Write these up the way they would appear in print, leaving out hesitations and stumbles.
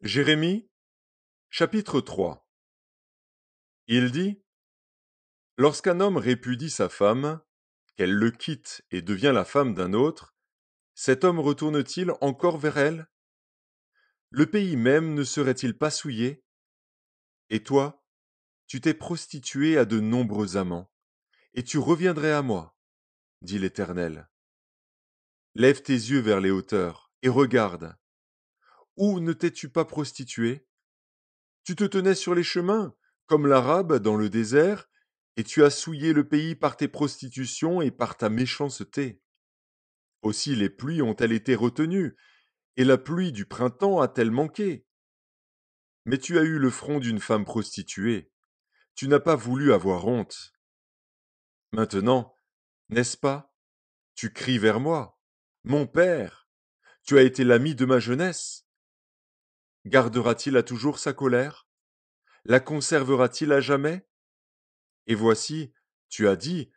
Jérémie, chapitre 3. Il dit: Lorsqu'un homme répudie sa femme, qu'elle le quitte et devient la femme d'un autre, cet homme retourne-t-il encore vers elle? Le pays même ne serait-il pas souillé? Et toi, tu t'es prostituée à de nombreux amants, et tu reviendrais à moi, dit l'Éternel. Lève tes yeux vers les hauteurs, et regarde. Où ne t'es-tu pas prostituée? Tu te tenais sur les chemins, comme l'Arabe dans le désert, et tu as souillé le pays par tes prostitutions et par ta méchanceté. Aussi les pluies ont-elles été retenues, et la pluie du printemps a-t-elle manqué? Mais tu as eu le front d'une femme prostituée, tu n'as pas voulu avoir honte. Maintenant, n'est-ce pas, tu cries vers moi, mon père, tu as été l'ami de ma jeunesse. Gardera-t-il à toujours sa colère? La conservera-t-il à jamais? Et voici, tu as dit,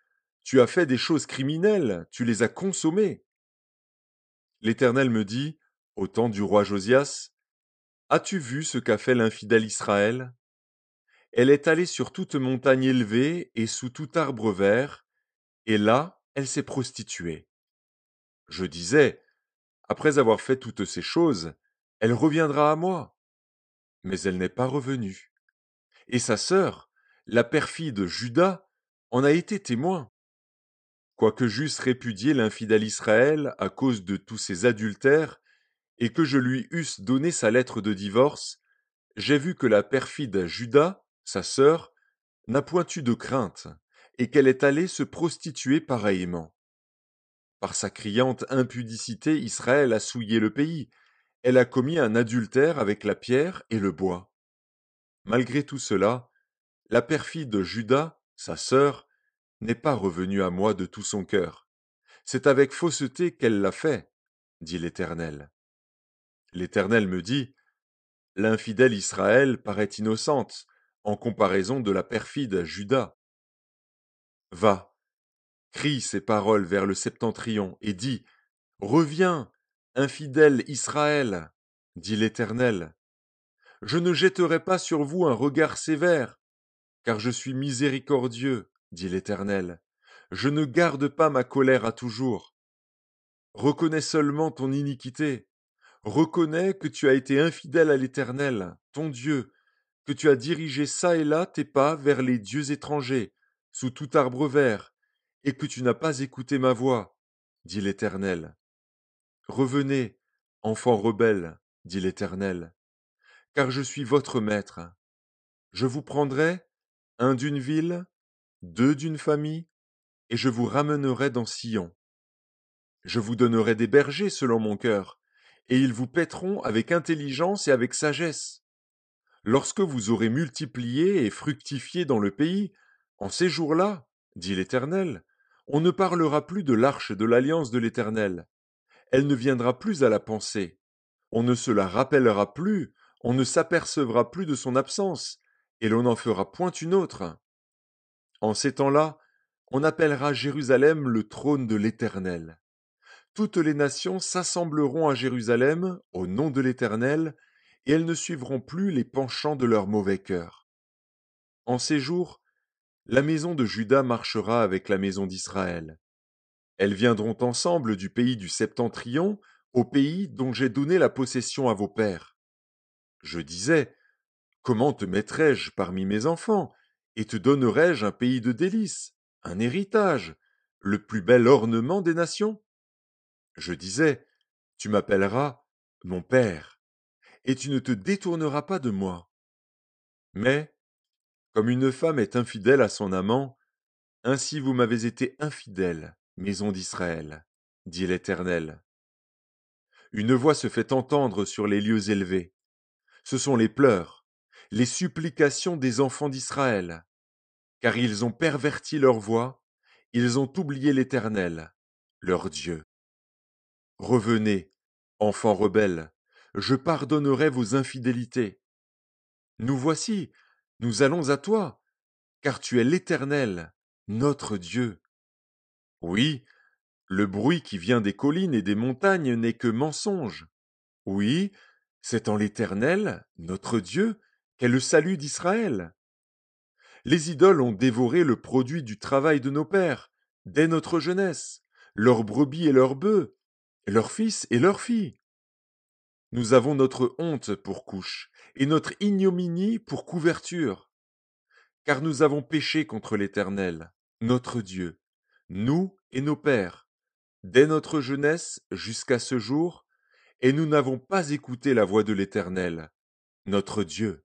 tu as fait des choses criminelles, tu les as consommées. L'Éternel me dit, au temps du roi Josias, as-tu vu ce qu'a fait l'infidèle Israël? Elle est allée sur toute montagne élevée et sous tout arbre vert, et là, elle s'est prostituée. Je disais, après avoir fait toutes ces choses, elle reviendra à moi. Mais elle n'est pas revenue. Et sa sœur, la perfide Juda, en a été témoin. Quoique j'eusse répudié l'infidèle Israël à cause de tous ses adultères, et que je lui eusse donné sa lettre de divorce, j'ai vu que la perfide Juda, sa sœur, n'a point eu de crainte, et qu'elle est allée se prostituer pareillement. Par sa criante impudicité, Israël a souillé le pays, elle a commis un adultère avec la pierre et le bois. Malgré tout cela, la perfide Juda, sa sœur, n'est pas revenue à moi de tout son cœur. C'est avec fausseté qu'elle l'a fait, dit l'Éternel. L'Éternel me dit, l'infidèle Israël paraît innocente en comparaison de la perfide Juda. Va, crie ces paroles vers le septentrion et dis, reviens, infidèle Israël, dit l'Éternel. Je ne jetterai pas sur vous un regard sévère, car je suis miséricordieux, dit l'Éternel. Je ne garde pas ma colère à toujours. Reconnais seulement ton iniquité. Reconnais que tu as été infidèle à l'Éternel, ton Dieu, que tu as dirigé çà et là tes pas vers les dieux étrangers, sous tout arbre vert, et que tu n'as pas écouté ma voix, dit l'Éternel. Revenez, enfants rebelles, dit l'Éternel, car je suis votre maître. Je vous prendrai, un d'une ville, deux d'une famille, et je vous ramènerai dans Sion. Je vous donnerai des bergers selon mon cœur, et ils vous paîtront avec intelligence et avec sagesse. Lorsque vous aurez multiplié et fructifié dans le pays, en ces jours-là, dit l'Éternel, on ne parlera plus de l'arche de l'alliance de l'Éternel. Elle ne viendra plus à la pensée. On ne se la rappellera plus, on ne s'apercevra plus de son absence, et l'on n'en fera point une autre. En ces temps-là, on appellera Jérusalem le trône de l'Éternel. Toutes les nations s'assembleront à Jérusalem au nom de l'Éternel, et elles ne suivront plus les penchants de leur mauvais cœur. En ces jours, la maison de Juda marchera avec la maison d'Israël. Elles viendront ensemble du pays du Septentrion, au pays dont j'ai donné la possession à vos pères. Je disais, comment te mettrais-je parmi mes enfants, et te donnerais-je un pays de délices, un héritage, le plus bel ornement des nations? Je disais, tu m'appelleras mon père, et tu ne te détourneras pas de moi. Mais, comme une femme est infidèle à son amant, ainsi vous m'avez été infidèle, maison d'Israël, dit l'Éternel. Une voix se fait entendre sur les lieux élevés. Ce sont les pleurs, les supplications des enfants d'Israël, car ils ont perverti leur voix, ils ont oublié l'Éternel, leur Dieu. Revenez, enfants rebelles, je pardonnerai vos infidélités. Nous voici, nous allons à toi, car tu es l'Éternel, notre Dieu. Oui, le bruit qui vient des collines et des montagnes n'est que mensonge. Oui, C'est en l'Éternel, notre Dieu, qu'est le salut d'Israël. Les idoles ont dévoré le produit du travail de nos pères, dès notre jeunesse, leurs brebis et leurs bœufs, leurs fils et leurs filles. Nous avons notre honte pour couche, et notre ignominie pour couverture, car nous avons péché contre l'Éternel, notre Dieu, nous et nos pères, dès notre jeunesse jusqu'à ce jour, et nous n'avons pas écouté la voix de l'Éternel, notre Dieu.